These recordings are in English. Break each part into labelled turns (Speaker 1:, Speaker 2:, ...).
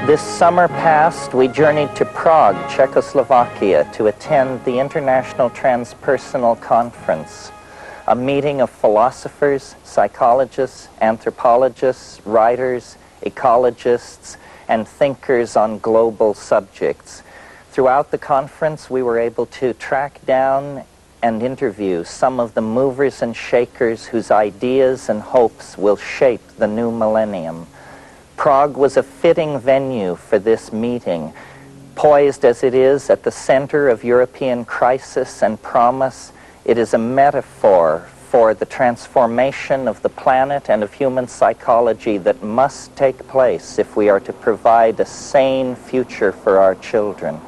Speaker 1: This summer past, we journeyed to Prague, Czechoslovakia, to attend the International Transpersonal Conference, a meeting of philosophers, psychologists, anthropologists, writers, ecologists, and thinkers on global subjects. Throughout the conference, we were able to track down and interview some of the movers and shakers whose ideas and hopes will shape the new millennium. Prague was a fitting venue for this meeting. Poised as it is at the center of European crisis and promise, it is a metaphor for the transformation of the planet and of human psychology that must take place if we are to provide a sane future for our children.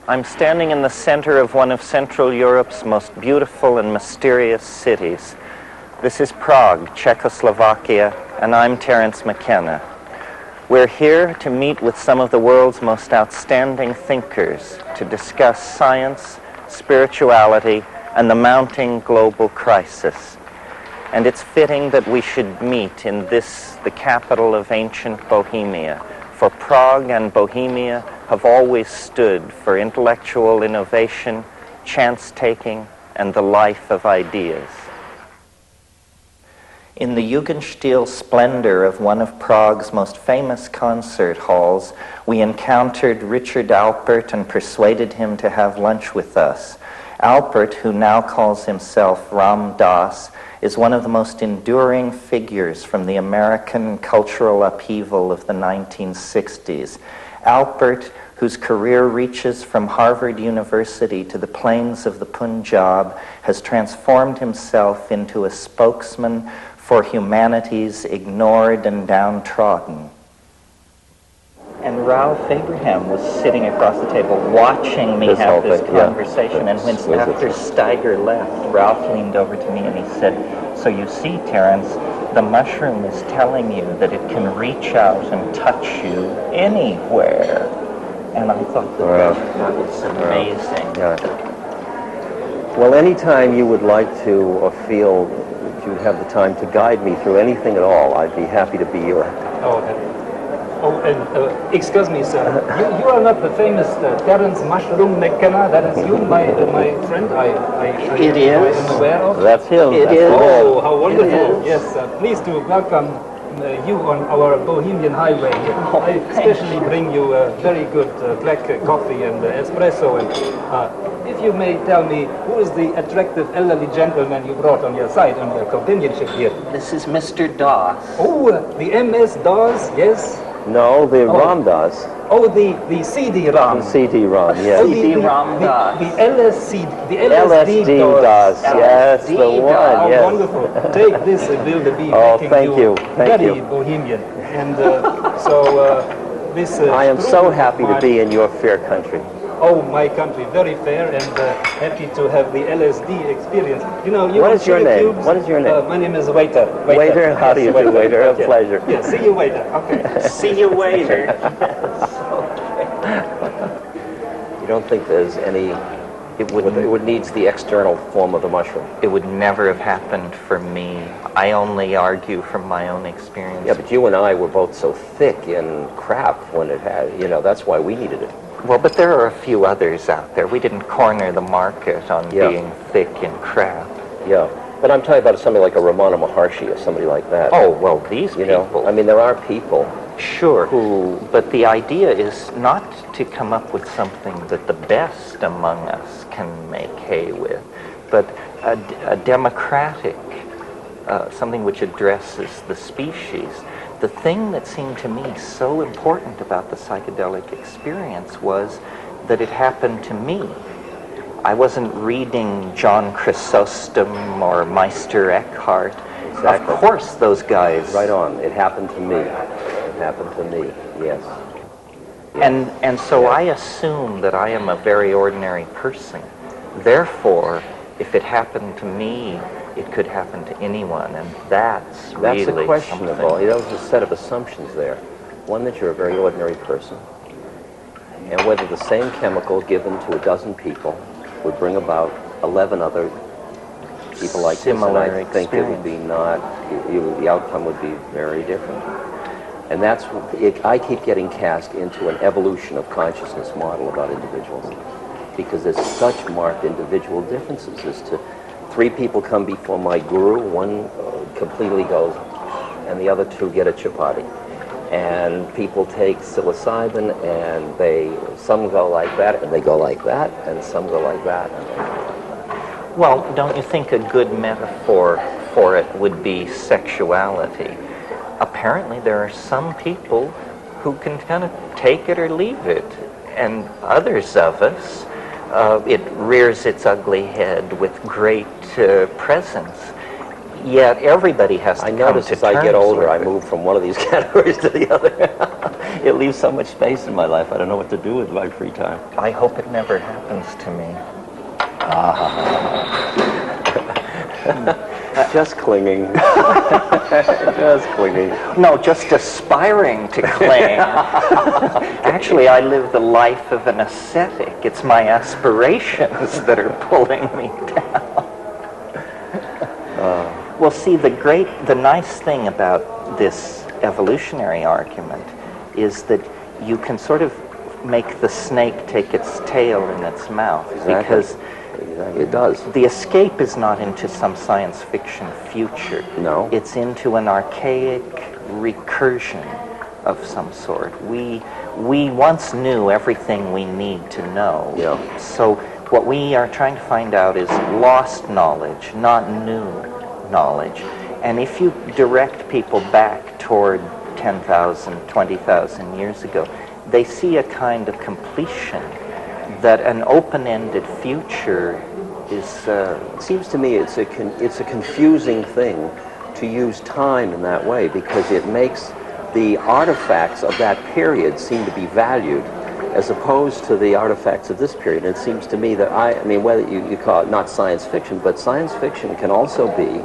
Speaker 1: I'm standing in the center of one of Central Europe's most beautiful and mysterious cities. This is Prague, Czechoslovakia, and I'm Terence McKenna. We're here to meet with some of the world's most outstanding thinkers to discuss science, spirituality, and the mounting global crisis. And it's fitting that we should meet in this, the capital of ancient Bohemia, for Prague and Bohemia have always stood for intellectual innovation, chance-taking, and the life of ideas. In the Jugendstil splendor of one of Prague's most famous concert halls, we encountered Richard Alpert and persuaded him to have lunch with us. Alpert, who now calls himself Ram Dass, is one of the most enduring figures from the American cultural upheaval of the 1960s. Alpert, whose career reaches from Harvard University to the plains of the Punjab, has transformed himself into a spokesman for humanity's ignored and downtrodden. And Ralph Abraham was sitting across the table watching me have this conversation, and when after Steiger left, Ralph leaned over to me and he said, "So you see, Terence, the mushroom is telling you that it can reach out and touch you anywhere." And I thought that was amazing.
Speaker 2: Well, anytime you would like to or feel that you have the time to guide me through anything at all, I'd be happy to be your...
Speaker 3: Excuse me, sir. You are not the famous Terence Mushroom McKenna. That is you, my friend.
Speaker 1: It is.
Speaker 3: am aware of.
Speaker 2: That's him.
Speaker 1: It is.
Speaker 3: Oh, how wonderful. Yes, pleased to welcome you on our Bohemian highway. I especially bring you very good black coffee and espresso. And if you may tell me, who is the attractive elderly gentleman you brought on your side, on your companionship here?
Speaker 1: This is Mr. Dass.
Speaker 3: Oh, the MS Dass, yes.
Speaker 2: No, the Ram Dass.
Speaker 3: Oh, the CD-ROM.
Speaker 2: The CD-ROM, yes.
Speaker 1: CD-ROM Dass.
Speaker 3: The LSD
Speaker 2: LSD Dass, yes, the one,
Speaker 3: Oh,
Speaker 2: yes.
Speaker 3: wonderful. Take this, it will be
Speaker 2: Oh,
Speaker 3: making
Speaker 2: thank you. Thank
Speaker 3: very
Speaker 2: you.
Speaker 3: bohemian. And this...
Speaker 2: I am so happy to be in your fair country.
Speaker 3: Oh, my country, very fair, and happy to have the LSD experience. You know,
Speaker 2: What is your name? What is your name?
Speaker 3: My name is Waiter.
Speaker 2: Waiter, how do you do, Waiter? A pleasure.
Speaker 3: Yeah, see you, Waiter. Okay.
Speaker 1: See you later.
Speaker 2: You don't think there's any... It would needs the external form of the mushroom.
Speaker 1: It would never have happened for me. I only argue from my own experience.
Speaker 2: Yeah, but you and I were both so thick in crap when it had, that's why we needed it.
Speaker 1: Well, but there are a few others out there. We didn't corner the market on being thick in crap.
Speaker 2: Yeah, but I'm talking about somebody like a Ramana Maharshi or somebody like that.
Speaker 1: Oh, well, these people...
Speaker 2: I mean, there are people...
Speaker 1: Sure, but the idea is not to come up with something that the best among us can make hay with, but a democratic, something which addresses the species. The thing that seemed to me so important about the psychedelic experience was that it happened to me. I wasn't reading John Chrysostom or Meister Eckhart. Exactly. Of course those guys...
Speaker 2: Right on. It happened to me. It happened to me, yes.
Speaker 1: And so I assume that I am a very ordinary person. Therefore, if it happened to me, it could happen to anyone, and that's really
Speaker 2: That's a questionable.
Speaker 1: something.
Speaker 2: That was a set of assumptions there. One, that you're a very ordinary person, and whether the same chemical given to a dozen people would bring about 11 other people like
Speaker 1: Similar
Speaker 2: this, and I think it would be not, the outcome would be very different. And that's, I keep getting cast into an evolution of consciousness model about individuals, because there's such marked individual differences as to 3 people come before my guru, one completely goes, and the other 2 get a chapati. And people take psilocybin, and some go like that, and they go like that, and some go like that.
Speaker 1: Well, don't you think a good metaphor for it would be sexuality? Apparently there are some people who can kind of take it or leave it, and others of us, it rears its ugly head with great presence. Yet everybody has to
Speaker 2: I
Speaker 1: come
Speaker 2: notice
Speaker 1: to
Speaker 2: as I get
Speaker 1: terms
Speaker 2: older, I
Speaker 1: with it.
Speaker 2: move from one of these categories to the other. It leaves so much space in my life. I don't know what to do with my free time.
Speaker 1: I hope it never happens to me.
Speaker 2: Just clinging. Just clinging.
Speaker 1: No, just aspiring to cling. Actually, I live the life of an ascetic. It's my aspirations that are pulling me down. Well, see, the nice thing about this evolutionary argument is that you can sort of make the snake take its tail in its mouth.
Speaker 2: Exactly.
Speaker 1: Because
Speaker 2: It does.
Speaker 1: the escape is not into some science fiction future.
Speaker 2: No.
Speaker 1: It's into an archaic recursion of some sort. We once knew everything we need to know.
Speaker 2: Yeah.
Speaker 1: So what we are trying to find out is lost knowledge, not new knowledge. And if you direct people back toward 10,000, 20,000 years ago, they see a kind of completion that an open-ended future is...
Speaker 2: It seems to me it's a confusing thing to use time in that way, because it makes the artifacts of that period seem to be valued as opposed to the artifacts of this period. And it seems to me that, I mean, whether you call it not science fiction, but science fiction can also be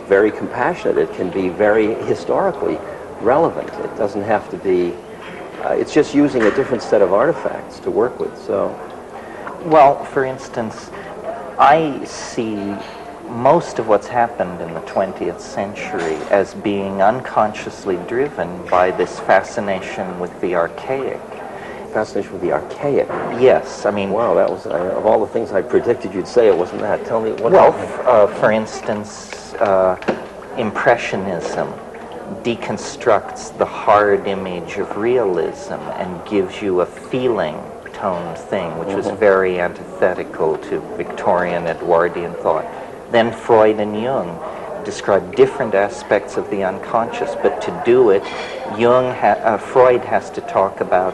Speaker 2: very compassionate. It can be very historically relevant. It doesn't have to be... it's just using a different set of artifacts to work with, so...
Speaker 1: Well, for instance, I see most of what's happened in the 20th century as being unconsciously driven by this fascination with the archaic.
Speaker 2: Fascination with the archaic.
Speaker 1: Yes, I mean...
Speaker 2: Wow, that was, of all the things I predicted you'd say, it wasn't that. Tell me what...
Speaker 1: Well, for instance, Impressionism deconstructs the hard image of realism and gives you a feeling-toned thing, which was very antithetical to Victorian Edwardian thought. Then Freud and Jung describe different aspects of the unconscious, but to do it, Freud has to talk about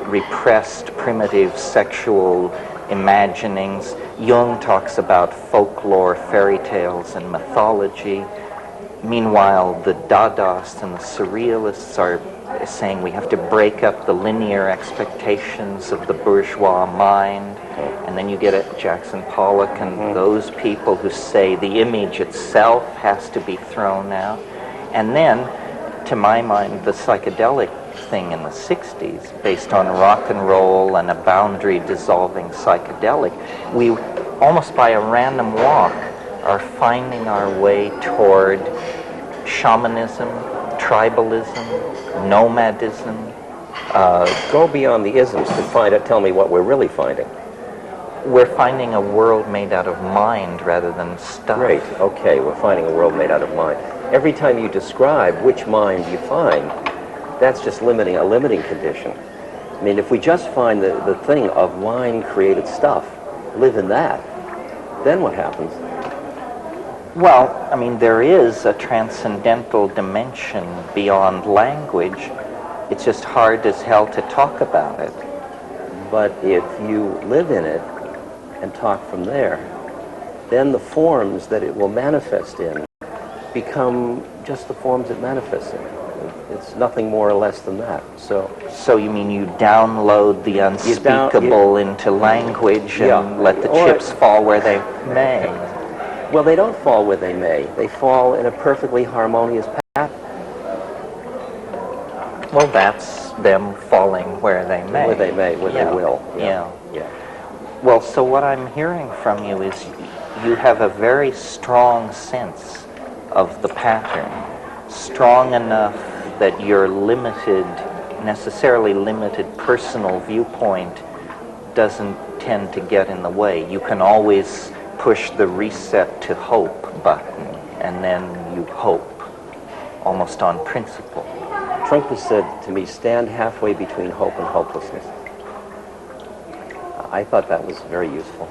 Speaker 1: repressed, primitive sexual imaginings. Jung talks about folklore, fairy tales, and mythology. Meanwhile, the Dadaists and the Surrealists are saying we have to break up the linear expectations of the bourgeois mind. And then you get at Jackson Pollock and those people who say the image itself has to be thrown out. And then, to my mind, the psychedelic thing in the 60s, based on rock and roll and a boundary-dissolving psychedelic, we, almost by a random walk, are finding our way toward shamanism, tribalism, nomadism.
Speaker 2: Go beyond the isms to find it. Tell me what we're really finding.
Speaker 1: We're finding a world made out of mind rather than stuff.
Speaker 2: Great. Okay, we're finding a world made out of mind. Every time you describe which mind you find, that's just a limiting condition. I mean, if we just find the thing of mind-created stuff, live in that, then what happens?
Speaker 1: Well, I mean, there is a transcendental dimension beyond language. It's just hard as hell to talk about it.
Speaker 2: But if you live in it and talk from there, then the forms that it will manifest in become just the forms it manifests in. It's nothing more or less than that.
Speaker 1: So you mean you download the unspeakable into language and let the chips fall where they may?
Speaker 2: Well, they don't fall where they may. They fall in a perfectly harmonious pattern.
Speaker 1: Well, that's them falling where they may.
Speaker 2: Where they may, where they will.
Speaker 1: Yeah. Well, so what I'm hearing from you is you have a very strong sense of the pattern, strong enough that your necessarily limited personal viewpoint doesn't tend to get in the way. You can always push the reset to hope button, and then you hope, almost on principle.
Speaker 2: Trunk has said to me, stand halfway between hope and hopelessness. I thought that was very useful.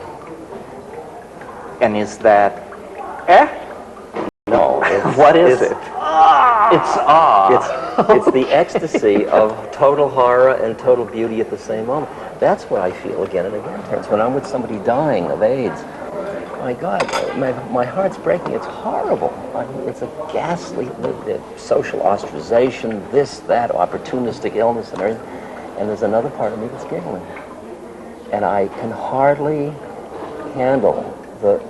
Speaker 1: And is that,
Speaker 2: No.
Speaker 1: what is it?
Speaker 2: It's the ecstasy of total horror and total beauty at the same moment. That's what I feel again and again, Terence. When I'm with somebody dying of AIDS, my God, my heart's breaking. It's horrible. It's a ghastly the social ostracization, this, that, opportunistic illness and everything. And there's another part of me that's giggling. And I can hardly handle the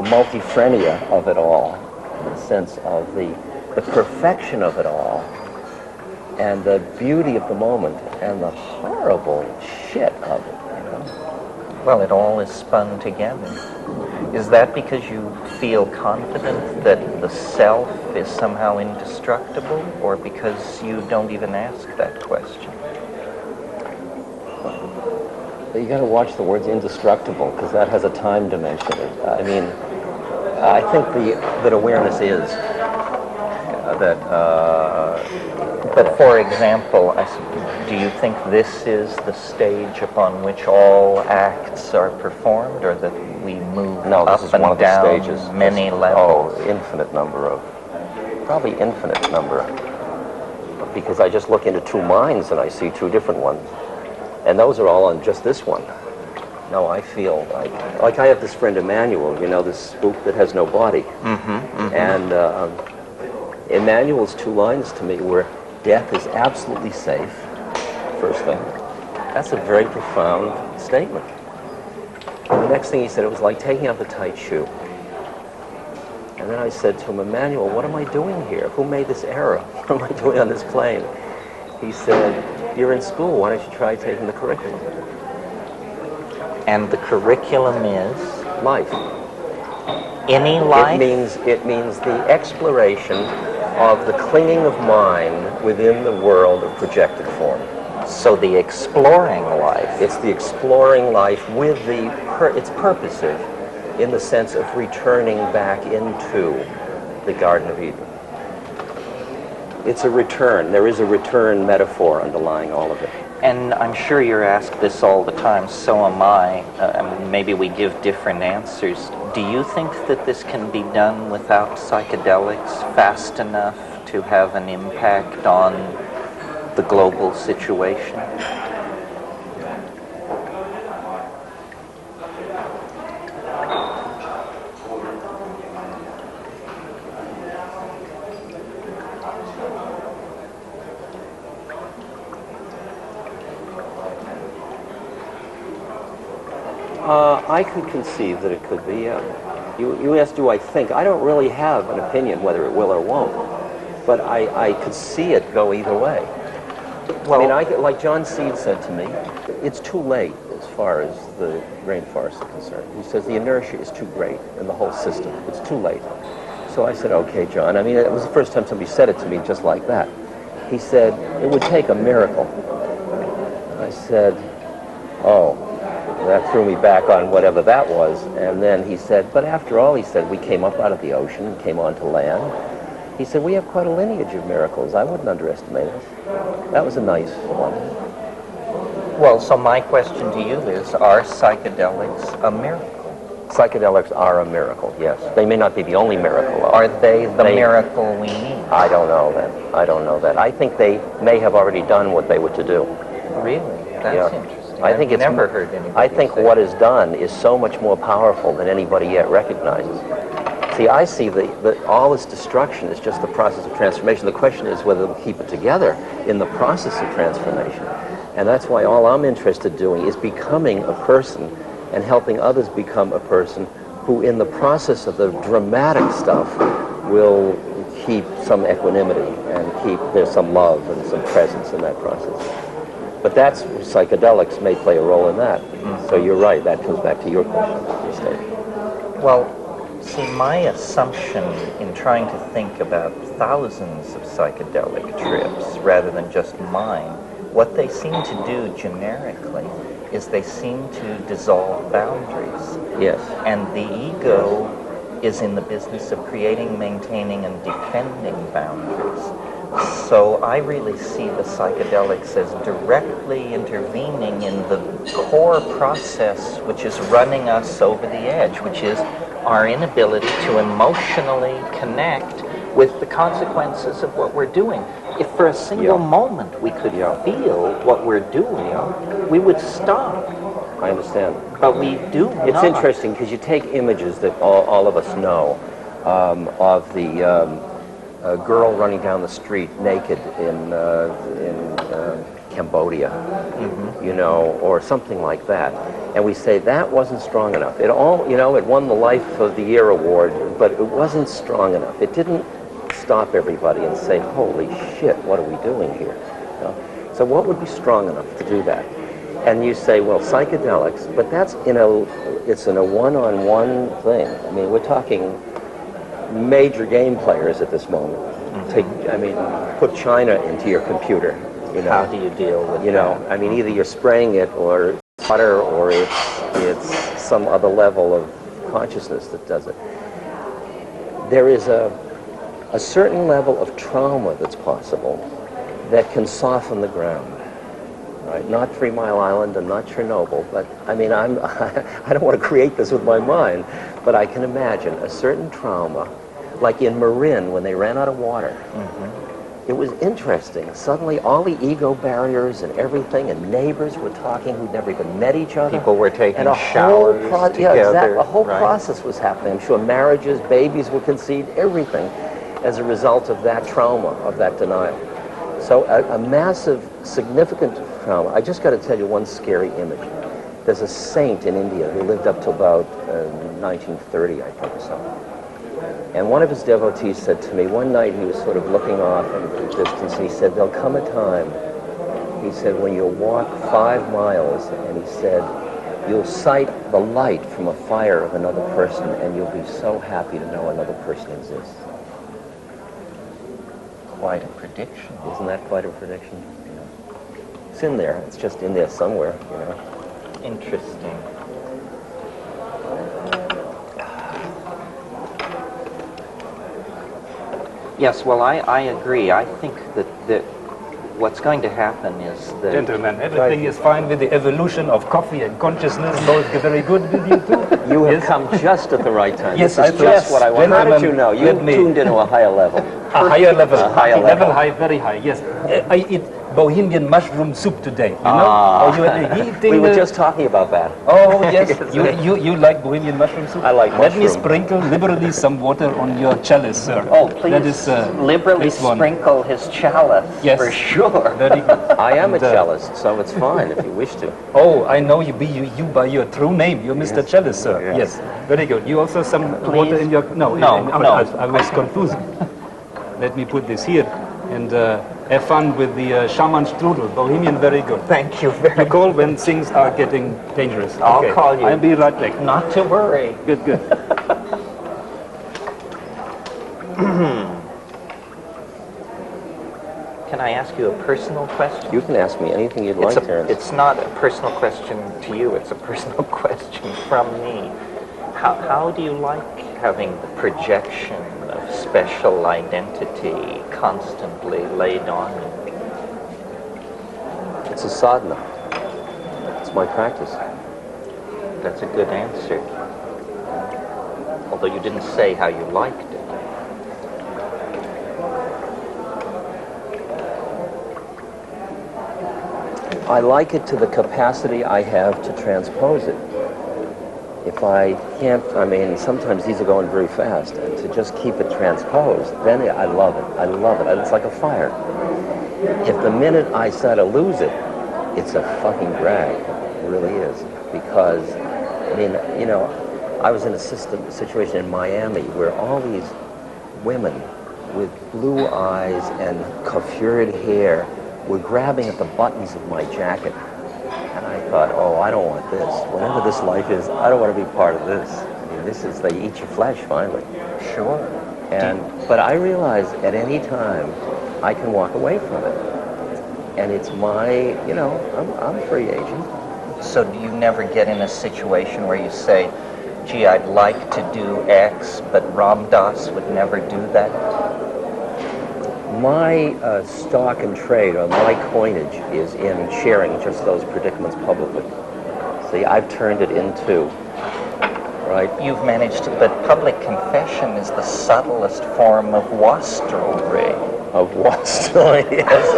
Speaker 2: multifrenia of it all, in the sense of the perfection of it all, and the beauty of the moment, and the horrible shit of it, you know?
Speaker 1: Well, it all is spun together. Is that because you feel confident that the self is somehow indestructible, or because you don't even ask that question?
Speaker 2: You got to watch the words indestructible, because that has a time dimension. I mean, I think that awareness is
Speaker 1: But for example, do you think this is the stage upon which all acts are performed, or that we move
Speaker 2: No,
Speaker 1: up
Speaker 2: this is
Speaker 1: and
Speaker 2: one of the
Speaker 1: down
Speaker 2: stages.
Speaker 1: many levels?
Speaker 2: Oh, probably infinite number. Because I just look into two minds and I see two different ones. And those are all on just this one. No, I feel like I have this friend Emmanuel, you know, this spook that has no body. And Emmanuel's two lines to me were, death is absolutely safe, first thing. That's a very profound statement. And the next thing he said, it was like taking off a tight shoe. And then I said to him, Emmanuel, what am I doing here? Who made this error? What am I doing on this plane? He said, you're in school, why don't you try taking the curriculum?
Speaker 1: And the curriculum is?
Speaker 2: Life.
Speaker 1: Any life?
Speaker 2: It means the exploration of the clinging of mind within the world of projected form.
Speaker 1: So the exploring life.
Speaker 2: It's the exploring life with it's purposive in the sense of returning back into the Garden of Eden. It's a return. There is a return metaphor underlying all of it.
Speaker 1: And I'm sure you're asked this all the time, so am I. Maybe we give different answers. Do you think that this can be done without psychedelics fast enough to have an impact on the global situation?
Speaker 2: I could conceive that it could be. You asked, do I think? I don't really have an opinion whether it will or won't, but I could see it go either way. Well, I mean, like John Seed said to me, it's too late as far as the rainforests are concerned. He says the inertia is too great in the whole system. It's too late. So I said, okay, John. I mean, it was the first time somebody said it to me just like that. He said, it would take a miracle. I said, oh. That threw me back on whatever that was. And then he said, but after all, he said, we came up out of the ocean and came onto land. He said, we have quite a lineage of miracles. I wouldn't underestimate it. That was a nice one.
Speaker 1: Well, so my question to you is, are psychedelics a miracle?
Speaker 2: Psychedelics are a miracle, yes. They may not be the only miracle, though.
Speaker 1: Are they the miracle we need?
Speaker 2: I don't know that. I don't know that. I think they may have already done what they were to do.
Speaker 1: Really? That's interesting.
Speaker 2: I think
Speaker 1: I've never heard anybody
Speaker 2: I think
Speaker 1: say
Speaker 2: what is done is so much more powerful than anybody yet recognizes. See, I see all this destruction is just the process of transformation. The question is whether they'll keep it together in the process of transformation. And that's why all I'm interested in doing is becoming a person and helping others become a person who, in the process of the dramatic stuff, will keep some equanimity and there's some love and some presence in that process. But that's, psychedelics may play a role in that. So you're right, that comes back to your question.
Speaker 1: Well, see, my assumption in trying to think about thousands of psychedelic trips rather than just mine, what they seem to do generically is they seem to dissolve boundaries.
Speaker 2: Yes.
Speaker 1: And the ego is in the business of creating, maintaining, and defending boundaries. So I really see the psychedelics as directly intervening in the core process which is running us over the edge, which is our inability to emotionally connect with the consequences of what we're doing. If for a single moment we could feel what we're doing, we would stop.
Speaker 2: I understand.
Speaker 1: But we do
Speaker 2: It's
Speaker 1: not.
Speaker 2: interesting because you take images that all of us know of the girl running down the street naked in Cambodia, you know, or something like that. And we say that wasn't strong enough. It won the Life of the Year award, but it wasn't strong enough. It didn't stop everybody and say, holy shit, what are we doing here? You know? So what would be strong enough to do that? And you say, well, psychedelics, but it's in a one-on-one thing. I mean, we're talking major game players at this moment. Put China into your computer. You know,
Speaker 1: how do you deal with
Speaker 2: that? I mean, either you're spraying it or it's water or it's some other level of consciousness that does it. There is a certain level of trauma that's possible that can soften the ground. Right? Not 3 Mile Island and not Chernobyl, but I mean, I don't want to create this with my mind, but I can imagine a certain trauma, like in Marin when they ran out of water. It was interesting. Suddenly all the ego barriers and everything, and neighbors were talking who'd never even met each other.
Speaker 1: People were taking
Speaker 2: and
Speaker 1: showers together.
Speaker 2: A whole process was happening. I'm sure marriages, babies were conceived, everything as a result of that trauma, of that denial. So a massive, significant trauma. I just got to tell you one scary image. There's a saint in India who lived up to about 1930, I think, or so. And one of his devotees said to me, one night he was sort of looking off in the distance, and he said, there'll come a time, he said, when you'll walk 5 miles, and he said, you'll sight the light from a fire of another person, and you'll be so happy to know another person exists.
Speaker 1: Quite a prediction.
Speaker 2: Isn't that quite a prediction? You know, it's in there. It's just in there somewhere, you know.
Speaker 1: Interesting. Yes, well, I agree. I think that what's going to happen is that...
Speaker 3: Gentlemen, everything is fine with the evolution of coffee and consciousness. Both very good with you too.
Speaker 2: You have come just at the right time.
Speaker 3: Yes,
Speaker 2: this is just what I want. How did you know? You tuned into a higher level.
Speaker 3: A higher level.
Speaker 2: A higher level.
Speaker 3: High, very high, yes. I eat Bohemian mushroom soup today, you know?
Speaker 2: We were just talking about that.
Speaker 3: Oh, yes. You like Bohemian mushroom soup?
Speaker 2: I like
Speaker 3: Let me
Speaker 2: mushroom.
Speaker 3: sprinkle liberally some water on your chalice, sir.
Speaker 1: Oh, please
Speaker 3: That is,
Speaker 1: liberally
Speaker 3: this one.
Speaker 1: sprinkle his chalice,
Speaker 3: Yes.
Speaker 1: for sure.
Speaker 3: Very good.
Speaker 2: I am a
Speaker 3: And,
Speaker 2: cellist, so it's fine if you wish to.
Speaker 3: Oh, I know you by your true name. You're Mr. Chalice, sir. Yes. Very good. You also some water in your... No. I was confused. Let me put this here. And have fun with the shaman strudel. Bohemian, very good.
Speaker 1: Thank you very
Speaker 3: You
Speaker 1: much.
Speaker 3: call when things are getting dangerous.
Speaker 1: I'll call you.
Speaker 3: I'll be right back.
Speaker 1: Not to worry.
Speaker 3: Good, good.
Speaker 1: Can I ask you a personal question?
Speaker 2: You can ask me anything you'd like, Terence.
Speaker 1: It's not a personal question to you, it's a personal question from me. How do you like having the projection of special identity constantly laid on you?
Speaker 2: It's a sadhana. It's my practice.
Speaker 1: That's a good answer. Although you didn't say how you liked it.
Speaker 2: I like it to the capacity I have to transpose it. If I can't, I mean, sometimes these are going very fast, and to just keep it transposed, then I love it. I love it. It's like a fire. If the minute I start to lose it, it's a fucking drag. It really is. Because, I mean, you know, I was in a situation in Miami where all these women with blue eyes and coiffured hair were grabbing at the buttons of my jacket. And I thought, oh, I don't want this. Whatever this life is, I don't want to be part of this. I mean, this is, they eat your flesh, finally.
Speaker 1: Sure.
Speaker 2: But I realize at any time, I can walk away from it. And it's my, you know, I'm a free agent.
Speaker 1: So do you never get in a situation where you say, gee, I'd like to do X, but Ram Dass would never do that?
Speaker 2: My stock and trade, or my coinage, is in sharing just those predicaments publicly. See, I've turned it into, right?
Speaker 1: You've managed to, but public confession is the subtlest form of wastrelry.
Speaker 2: Of wastrel, yes.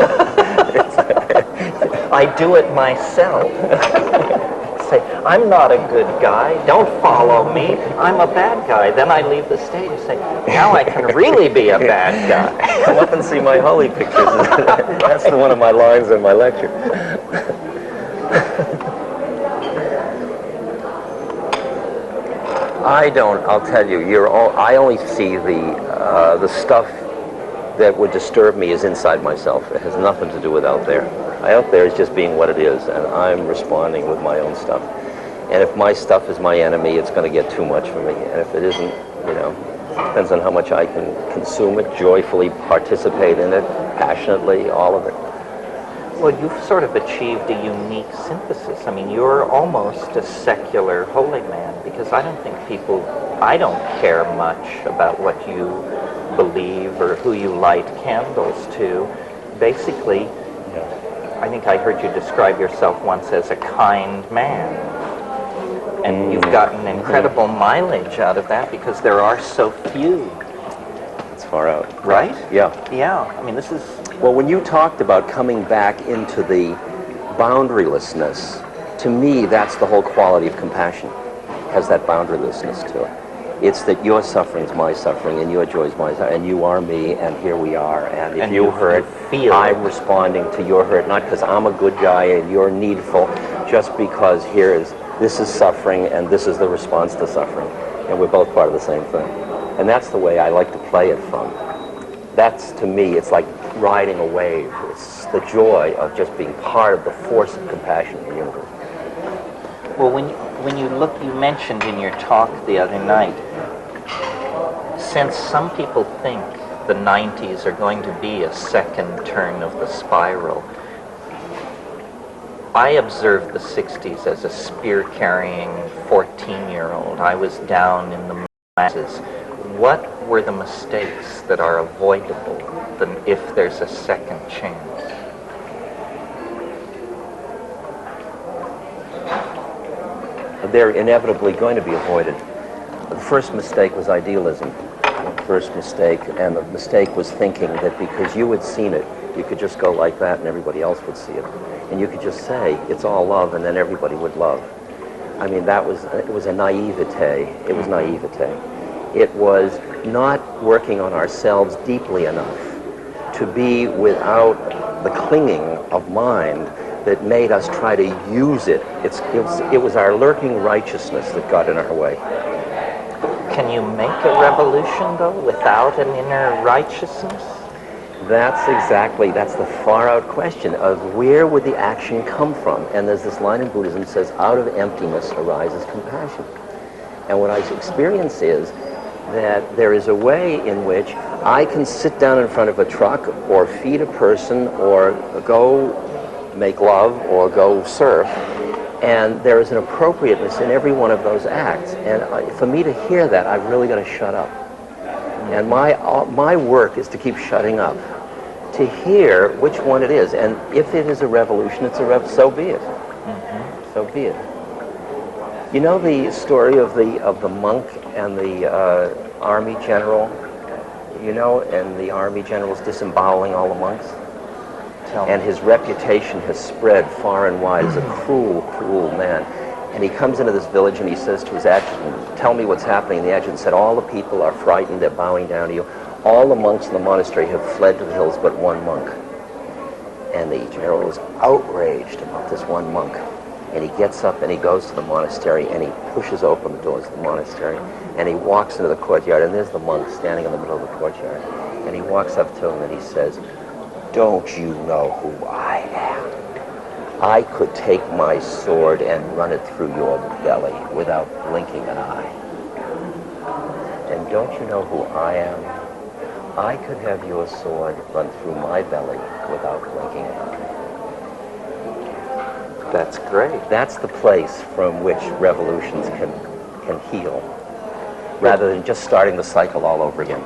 Speaker 1: I do it myself. Say, I'm not a good guy, don't follow me, I'm a bad guy. Then I leave the stage and say, now I can really be a bad guy.
Speaker 2: Come up and see my holy pictures. That's one of my lines in my lecture. I'll tell you, I only see the stuff that would disturb me is inside myself. It has nothing to do with out there. Out there is just being what it is, and I'm responding with my own stuff. And if my stuff is my enemy, it's going to get too much for me. And if it isn't, you know, depends on how much I can consume it, joyfully participate in it, passionately, all of it.
Speaker 1: Well, you've sort of achieved a unique synthesis. I mean, you're almost a secular holy man, because I don't care much about what you believe or who you light candles to. Basically, I think I heard you describe yourself once as a kind man. And you've gotten incredible mileage out of that because there are so few.
Speaker 2: It's far out.
Speaker 1: Right?
Speaker 2: Yeah.
Speaker 1: Yeah. I mean, this is...
Speaker 2: Well, when you talked about coming back into the boundarylessness, to me, that's the whole quality of compassion. It has that boundarylessness to it. It's that your suffering is my suffering, and your joy is my suffering, and you are me, and here we are. And if you hurt, I'm responding to your hurt, not because I'm a good guy and you're needful, just because this is suffering, and this is the response to suffering, and we're both part of the same thing. And that's the way I like to play it from. That's, to me, it's like riding a wave. It's the joy of just being part of the force of compassion in the universe.
Speaker 1: Well, when you look, you mentioned in your talk the other night, since some people think the 90s are going to be a second turn of the spiral, I observed the 60s as a spear-carrying 14-year-old. I was down in the masses. What were the mistakes that are avoidable if there's a second chance?
Speaker 2: They're inevitably going to be avoided. The first mistake was idealism. The first mistake, and the mistake was thinking that because you had seen it, you could just go like that and everybody else would see it. And you could just say, it's all love, and then everybody would love. I mean, it was a naivete. It was naivete. It was not working on ourselves deeply enough to be without the clinging of mind that made us try to use it. It was our lurking righteousness that got in our way.
Speaker 1: Can you make a revolution, though, without an inner righteousness?
Speaker 2: That's the far-out question of where would the action come from? And there's this line in Buddhism that says, out of emptiness arises compassion. And what I experience is that there is a way in which I can sit down in front of a truck or feed a person or go make love or go surf, and there is an appropriateness in every one of those acts. And for me to hear that, I've really got to shut up. And my work is to keep shutting up, to hear which one it is. And if it is a revolution, so be it. Mm-hmm. So be it. You know the story of the monk and the army general? You know, and the army general's disemboweling all the monks? And his reputation has spread far and wide as a cruel, cruel man. And he comes into this village and he says to his adjutant, tell me what's happening. And the adjutant said, all the people are frightened, they're bowing down to you. All the monks in the monastery have fled to the hills but one monk. And the general was outraged about this one monk. And he gets up and he goes to the monastery and he pushes open the doors of the monastery and he walks into the courtyard, and there's the monk standing in the middle of the courtyard. And he walks up to him and he says, don't you know who I am? I could take my sword and run it through your belly without blinking an eye. And don't you know who I am? I could have your sword run through my belly without blinking an eye.
Speaker 1: That's great.
Speaker 2: That's the place from which revolutions can heal, rather than just starting the cycle all over again.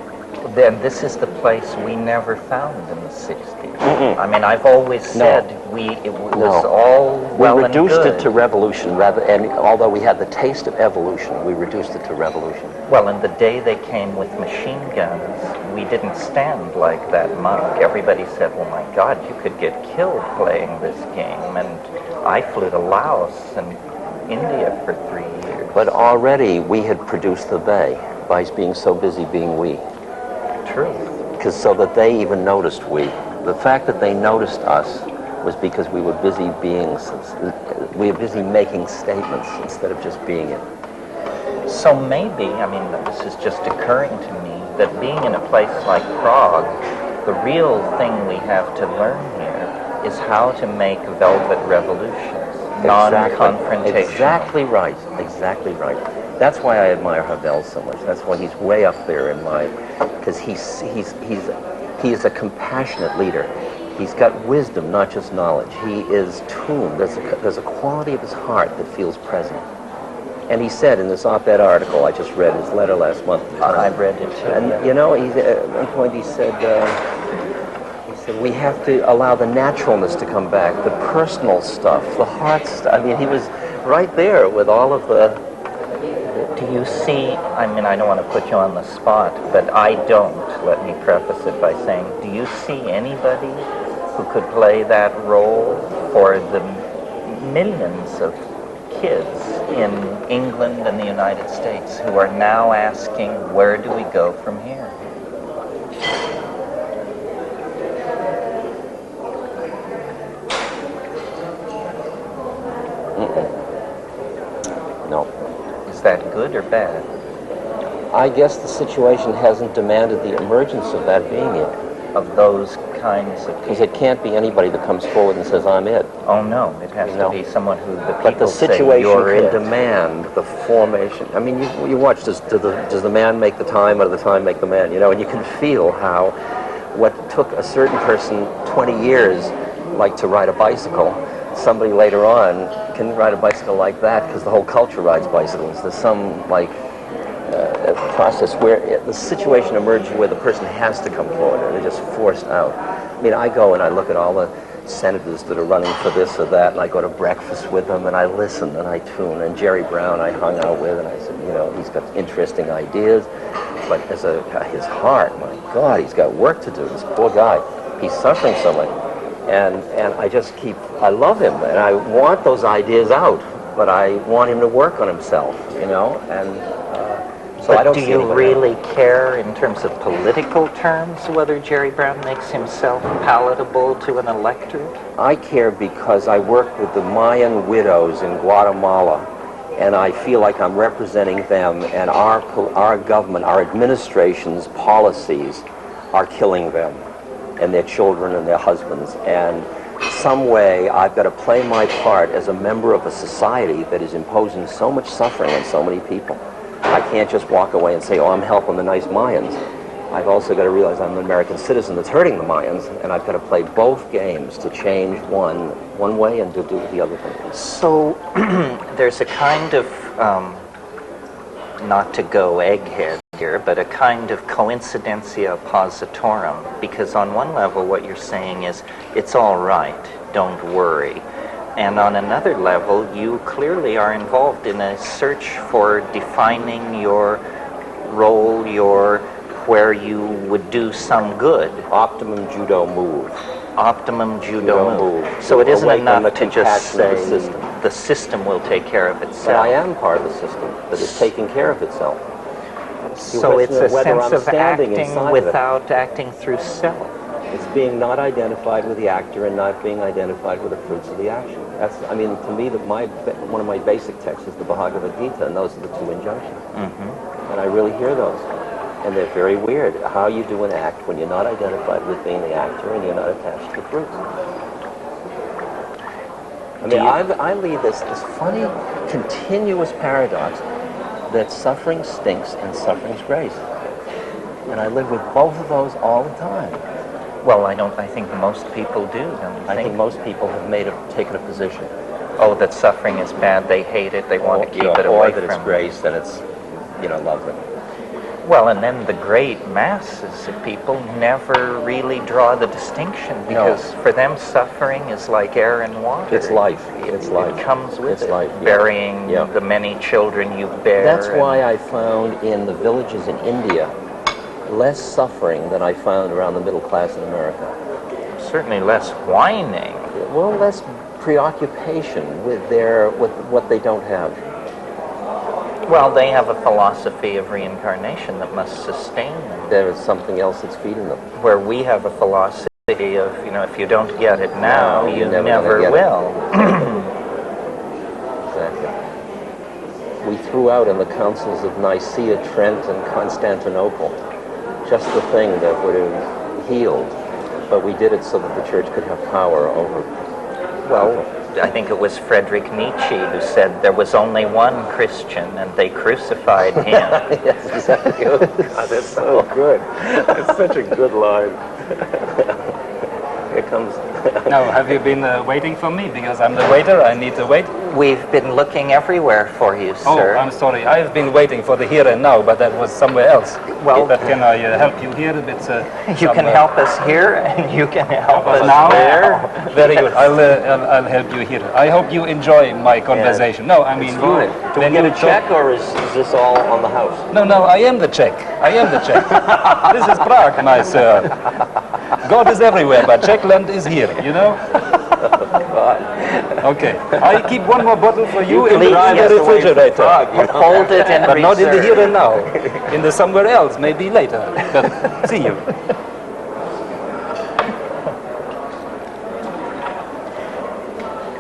Speaker 1: Then this is the place we never found in the 60s. I mean, I've always said it was all well
Speaker 2: we
Speaker 1: and
Speaker 2: reduced
Speaker 1: good.
Speaker 2: it to revolution, and although we had the taste of evolution, we reduced it to revolution.
Speaker 1: Well, and the day they came with machine guns, we didn't stand like that monk. Everybody said, oh my God, you could get killed playing this game. And I flew to Laos and India for 3 years.
Speaker 2: But already we had produced the Bay by being so busy being we.
Speaker 1: True.
Speaker 2: Because so that they even noticed we. The fact that they noticed us was because we were busy making statements instead of just being it.
Speaker 1: So maybe, I mean, this is just occurring to me, that being in a place like Prague, the real thing we have to learn here is how to make velvet revolutions, non-confrontational.
Speaker 2: Exactly right. Exactly right. That's why I admire Havel so much. That's why he's way up there in my, because he is a compassionate leader. He's got wisdom, not just knowledge. He is tuned. There's a quality of his heart that feels present. And he said in this op-ed article, I just read his letter last month.
Speaker 1: I read it too.
Speaker 2: And you know, at one point he said, we have to allow the naturalness to come back, the personal stuff, the heart stuff. I mean, he was right there with all of the...
Speaker 1: Do you see, I mean, I don't want to put you on the spot, but I don't, let me preface it by saying, do you see anybody who could play that role for the millions of kids in England and the United States who are now asking, where do we go from here?
Speaker 2: No.
Speaker 1: Is that good or bad?
Speaker 2: I guess the situation hasn't demanded the emergence of that being it.
Speaker 1: Of those kinds of
Speaker 2: Because it can't be anybody that comes forward and says, I'm it.
Speaker 1: Oh no, it has to be someone who the people
Speaker 2: But the
Speaker 1: say
Speaker 2: situation
Speaker 1: you're
Speaker 2: can
Speaker 1: it.
Speaker 2: demand the formation. I mean, you watch, does the man make the time or the time make the man? You know, and you can feel how what took a certain person 20 years, like to ride a bicycle, somebody later on can ride a bicycle like that because the whole culture rides bicycles. There's some process where the situation emerges where the person has to come forward or they're just forced out. I mean, I go and I look at all the senators that are running for this or that, and I go to breakfast with them and I listen and I tune. And Jerry Brown I hung out with and I said, you know, he's got interesting ideas, but as his heart, my God, he's got work to do. This poor guy, he's suffering so much. And I love him and I want those ideas out, but I want him to work on himself, you know, and so I don't
Speaker 1: do
Speaker 2: see
Speaker 1: you
Speaker 2: anybody
Speaker 1: really
Speaker 2: else.
Speaker 1: care in terms of political terms whether Jerry Brown makes himself palatable to an electorate?
Speaker 2: I care because I work with the Mayan widows in Guatemala, and I feel like I'm representing them, and our government, our administration's policies are killing them and their children and their husbands. And some way I've got to play my part as a member of a society that is imposing so much suffering on so many people. I can't just walk away and say, oh, I'm helping the nice Mayans. I've also got to realize I'm an American citizen that's hurting the Mayans, and I've got to play both games to change one way and to do the other thing.
Speaker 1: So there's a kind of, not to go egghead here, but a kind of coincidentia positorum, because on one level what you're saying is, it's all right, don't worry. And on another level, you clearly are involved in a search for defining your role, where you would do some good.
Speaker 2: Optimum judo move.
Speaker 1: optimum judo move. So it isn't
Speaker 2: Away from
Speaker 1: enough
Speaker 2: the
Speaker 1: to just
Speaker 2: compassion of
Speaker 1: say
Speaker 2: the system.
Speaker 1: the system will take care of
Speaker 2: But
Speaker 1: itself.
Speaker 2: I am part of the system that is taking care of itself.
Speaker 1: So it's a
Speaker 2: whether
Speaker 1: sense
Speaker 2: I'm
Speaker 1: of
Speaker 2: standing
Speaker 1: acting
Speaker 2: inside of it.
Speaker 1: without acting through self.
Speaker 2: It's being not identified with the actor and not being identified with the fruits of the action. That's, I mean, to me, one of my basic texts is the Bhagavad Gita, and those are the two injunctions.
Speaker 1: Mm-hmm.
Speaker 2: And I really hear those. And they're very weird, how you do an act when you're not identified with being the actor and you're not attached to the fruits. I mean, I lead this funny, continuous paradox that suffering stinks and suffering's grace. And I live with both of those all the time.
Speaker 1: Well, I think most people do, don't you
Speaker 2: I think most people have taken a position.
Speaker 1: Oh, that suffering is bad, they hate it, they want to keep it
Speaker 2: or
Speaker 1: away
Speaker 2: that
Speaker 1: from
Speaker 2: it's grace, and it's, lovely.
Speaker 1: Well, and then the great masses of people never really draw the distinction because for them suffering is like air and water.
Speaker 2: It's life. It's life.
Speaker 1: It comes with
Speaker 2: it's
Speaker 1: it.
Speaker 2: Life.
Speaker 1: Burying the many children you bear.
Speaker 2: That's why I found in the villages in India less suffering than I found around the middle class in America.
Speaker 1: Certainly less whining.
Speaker 2: Well, less preoccupation with what they don't have.
Speaker 1: Well, they have a philosophy of reincarnation that must sustain them.
Speaker 2: There is something else that's feeding them.
Speaker 1: Where we have a philosophy of, if you don't get it now, you never will.
Speaker 2: Exactly. We threw out in the councils of Nicaea, Trent, and Constantinople just the thing that would have healed, but we did it so that the church could have power over.
Speaker 1: Well, I think it was Friedrich Nietzsche who said there was only one Christian and they crucified him.
Speaker 2: Yes, exactly. Oh, God, that's so good. That's such a good line. Here comes...
Speaker 3: Now, have you been waiting for me? Because I'm the waiter, I need to wait.
Speaker 1: We've been looking everywhere for you, sir.
Speaker 3: Oh, I'm sorry. I've been waiting for the here and now, but that was somewhere else.
Speaker 1: Well,
Speaker 3: but can I help you here?
Speaker 1: You can help us here, and you can help us
Speaker 3: now.
Speaker 1: there.
Speaker 3: Very good. I'll help you here. I hope you enjoy my conversation. No, I mean,
Speaker 2: do we get a check, or is this all on the house?
Speaker 3: No, I am the check. I am the check. This is Prague, my sir. God is everywhere, but Czechland is here, Okay. I keep one more bottle for you in the refrigerator.
Speaker 1: Hold it in
Speaker 3: but not in the here and now. In the somewhere else, maybe later. But see you.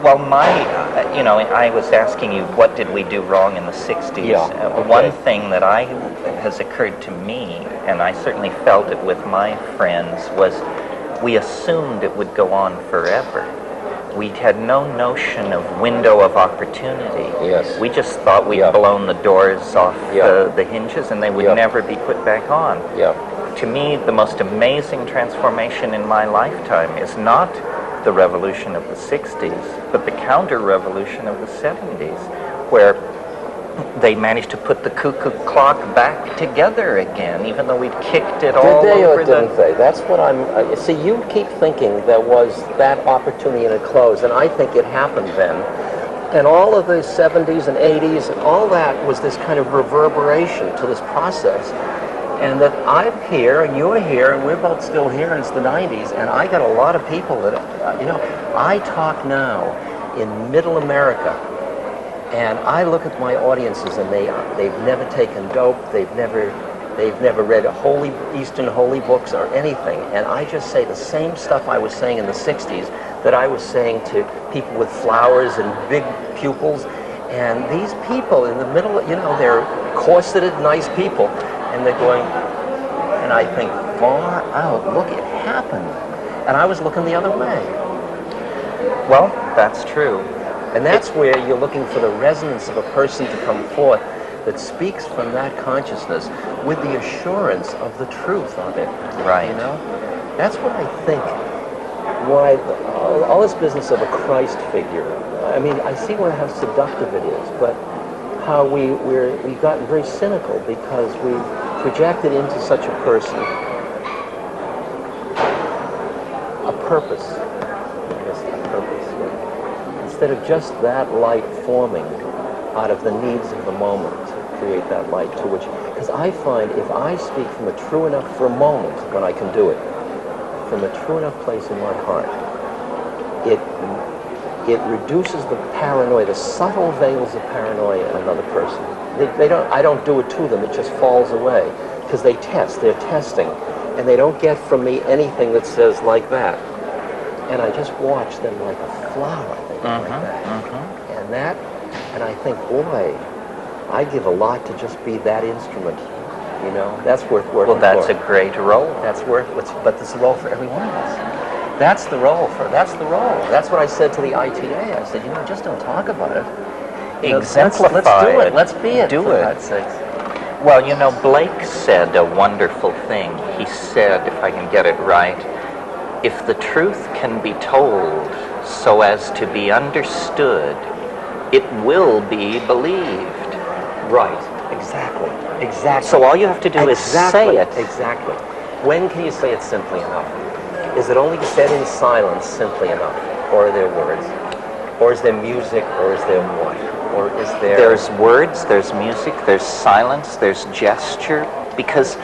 Speaker 1: Well, I was asking you, what did we do wrong in the 60s?
Speaker 2: Yeah, okay.
Speaker 1: One thing that has occurred to me, and I certainly felt it with my friends, was we assumed it would go on forever. We had no notion of window of opportunity.
Speaker 2: Yes.
Speaker 1: We just thought we'd blown the doors off the hinges and they would never be put back on.
Speaker 2: Yeah.
Speaker 1: To me, the most amazing transformation in my lifetime is not the revolution of the 60s, but the counter-revolution of the 70s, where they managed to put the cuckoo clock back together again, even though we'd kicked it all
Speaker 2: Did they
Speaker 1: over
Speaker 2: or didn't they? That's what I'm... see, you keep thinking there was that opportunity and it closed, and I think it happened then. And all of the 70s and 80s and all that was this kind of reverberation to this process. And that I'm here and you're here and we're both still here and it's the 90s, and I got a lot of people that, I talk now in middle America, and I look at my audiences and they've never taken dope, they've never read Eastern holy books or anything, and I just say the same stuff I was saying in the 60s that I was saying to people with flowers and big pupils, and these people in the middle, they're corseted, nice people, and they're going, and I think, far out, look, it happened, and I was looking the other way.
Speaker 1: Well, that's true.
Speaker 2: And that's where you're looking for the resonance of a person to come forth that speaks from that consciousness with the assurance of the truth of it.
Speaker 1: Right.
Speaker 2: That's what I think, why all this business of a Christ figure, I mean, I see how seductive it is, but how we've gotten very cynical because we've projected into such a person a purpose. Instead of just that light forming out of the needs of the moment to create that light because I find if I speak from a true enough for a moment when I can do it, from a true enough place in my heart, it reduces the paranoia, the subtle veils of paranoia in another person. I don't do it to them, it just falls away. Because they're testing, and they don't get from me anything that says like that. And I just watch them like a flower, like that. And I think, boy, I give a lot to just be that instrument. You know, that's worth working for.
Speaker 1: Well, that's a great role.
Speaker 2: But it's the role for every one of us. That's the role. That's what I said to the ITA. I said, you know, just don't talk about it.
Speaker 1: Exemplify
Speaker 2: let's do it. Let's be it.
Speaker 1: Do
Speaker 2: for
Speaker 1: it.
Speaker 2: God's sakes.
Speaker 1: Well, you know, Blake said a wonderful thing. He said, if I can get it right, if the truth can be told so as to be understood, it will be believed.
Speaker 2: Right. Exactly.
Speaker 1: So all you have to do is say it.
Speaker 2: Exactly. When can you say it simply enough? Is it only said in silence simply enough? Or are there words? Or is there music? Or is there what? Or is there...
Speaker 1: There's words, there's music, there's silence, there's gesture, because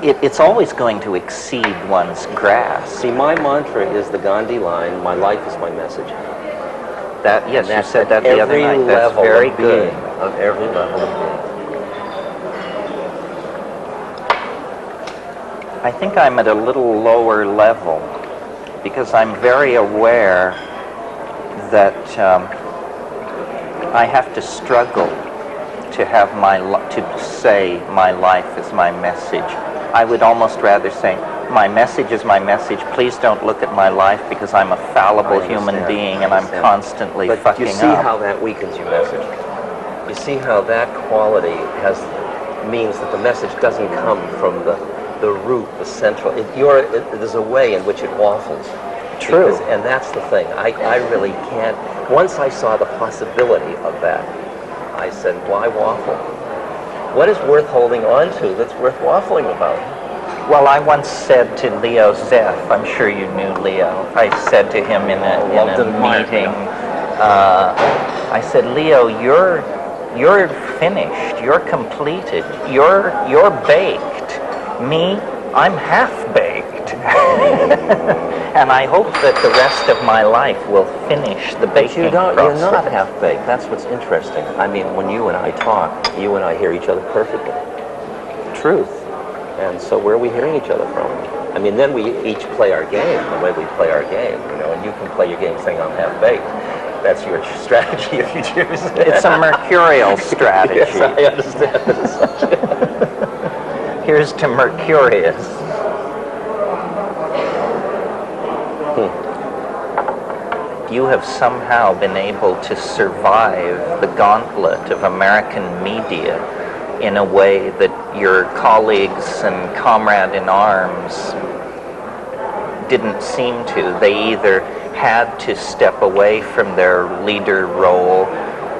Speaker 1: it's always going to exceed one's grasp.
Speaker 2: See, my mantra is the Gandhi line, my life is my message.
Speaker 1: Yes, you said that the other night. That's very good.
Speaker 2: Of every level of being.
Speaker 1: I think I'm at a little lower level because I'm very aware that I have to struggle to have to say my life is my message. I would almost rather say my message is my message. Please don't look at my life because I'm a fallible human being and I'm constantly fucking up.
Speaker 2: But you see how that weakens your message. You see how that quality means that the message doesn't come from the root, the central. There's a way in which it waffles.
Speaker 1: True.
Speaker 2: And that's the thing. I really can't. Once I saw the possibility of that, I said, why waffle? What is worth holding on to that's worth waffling about?
Speaker 1: Well, I once said to Leo Zeff, I'm sure you knew Leo, I said to him in a meeting, I said, Leo, you're finished, you're completed, you're baked. Me, I'm half-baked. And I hope that the rest of my life will finish the baking process.
Speaker 2: You're not half-baked. That's what's interesting. I mean, when you and I talk, you and I hear each other perfectly. Truth. And so where are we hearing each other from? I mean, then we each play our game the way we play our game, you know, and you can play your game saying I'm half-baked. That's your strategy if you choose.
Speaker 1: It's a mercurial strategy.
Speaker 2: Yes, I understand it as such.
Speaker 1: Here's to Mercurius. You have somehow been able to survive the gauntlet of American media in a way that your colleagues and comrade in arms didn't seem to. They either had to step away from their leader role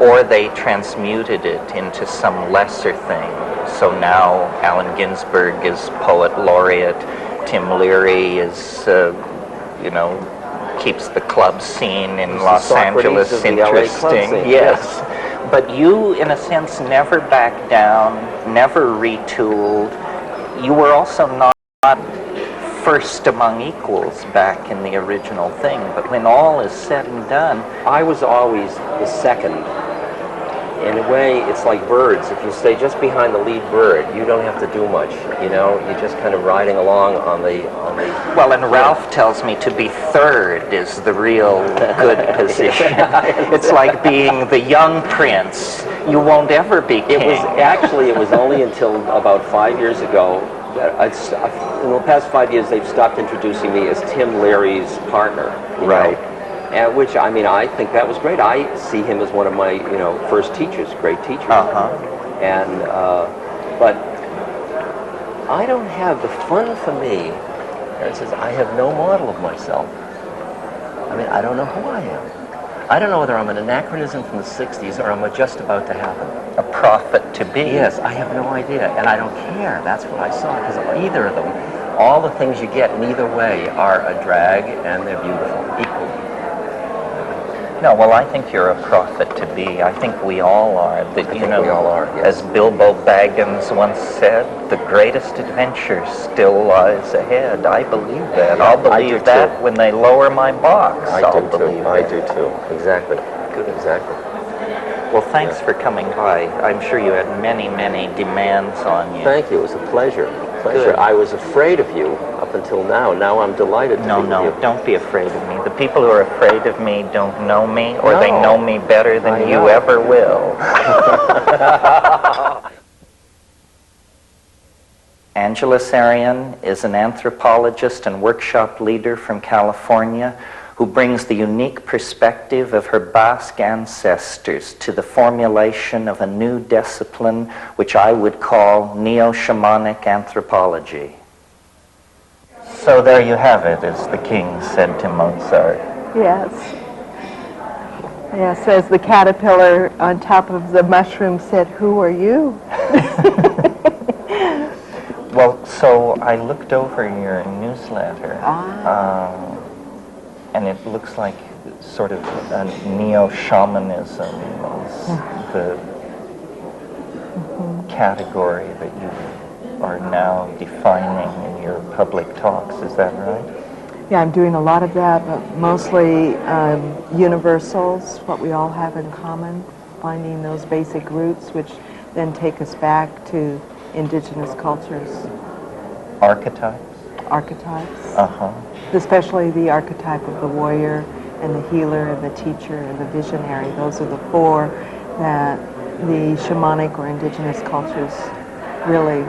Speaker 1: or they transmuted it into some lesser thing. So now Allen Ginsberg is poet laureate, Tim Leary is, keeps the club scene in Los Angeles interesting. Yes. But you, in a sense, never backed down, never retooled. You were also not first among equals back in the original thing. But when all is said and done,
Speaker 2: I was always the second. In a way, it's like birds. If you stay just behind the lead bird, you don't have to do much. You know, you're just kind of riding along on the.
Speaker 1: Well, and Ralph tells me to be third is the real good position. It's like being the young prince. You won't ever be king.
Speaker 2: It was only until about 5 years ago. In the past 5 years, they've stopped introducing me as Tim Leary's partner.
Speaker 1: Right.
Speaker 2: And which, I mean, I think that was great. I see him as one of my, first teachers, great teachers. And, but I don't have the fun for me. Terence says, I have no model of myself. I mean, I don't know who I am. I don't know whether I'm an anachronism from the 60s or I'm just about to happen.
Speaker 1: A prophet to be.
Speaker 2: Yes, I have no idea. And I don't care. That's what I saw. Because either of them, all the things you get in either way are a drag and they're beautiful, equally.
Speaker 1: No, well, I think you're a prophet to be. I think we all are. That, you know,
Speaker 2: we all are, yes.
Speaker 1: As Bilbo Baggins once said, the greatest adventure still lies ahead. I believe that.
Speaker 2: Yeah,
Speaker 1: I'll believe that
Speaker 2: too.
Speaker 1: when they lower my box. I'll believe
Speaker 2: I
Speaker 1: it.
Speaker 2: do too. Exactly. Good. Exactly.
Speaker 1: Well, thanks for coming by. I'm sure you had many, many demands on you.
Speaker 2: Thank you. It was a pleasure.
Speaker 1: Good.
Speaker 2: I was afraid of you up until now. Now I'm delighted to be with you.
Speaker 1: Don't be afraid of me. The people who are afraid of me don't know me, or they
Speaker 2: No.
Speaker 1: know me better than
Speaker 2: I
Speaker 1: you
Speaker 2: know.
Speaker 1: ever will. Angela Sarian is an anthropologist and workshop leader from California who brings the unique perspective of her Basque ancestors to the formulation of a new discipline which I would call neo-shamanic anthropology. So there you have it, as the king said to Mozart.
Speaker 4: Yes. Yes, as the caterpillar on top of the mushroom said, "Who are you?"
Speaker 1: Well, so I looked over your newsletter, and it looks like sort of a neo-shamanism is the category that you are now defining in your public talks. Is that right?
Speaker 4: Yeah, I'm doing a lot of that, but mostly universals, what we all have in common, finding those basic roots, which then take us back to indigenous cultures.
Speaker 1: Archetypes?
Speaker 4: Archetypes.
Speaker 1: Uh-huh.
Speaker 4: Especially the archetype of the warrior and the healer and the teacher and the visionary. Those are the four that the shamanic or indigenous cultures really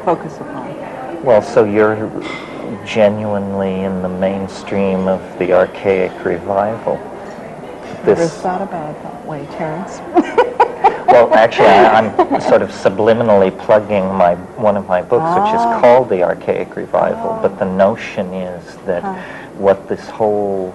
Speaker 4: focus upon.
Speaker 1: Well, so you're genuinely in the mainstream of the archaic revival.
Speaker 4: Never thought about it that way, Terence.
Speaker 1: Well, actually, I'm sort of subliminally plugging one of my books, which is called The Archaic Revival. But the notion is that what this whole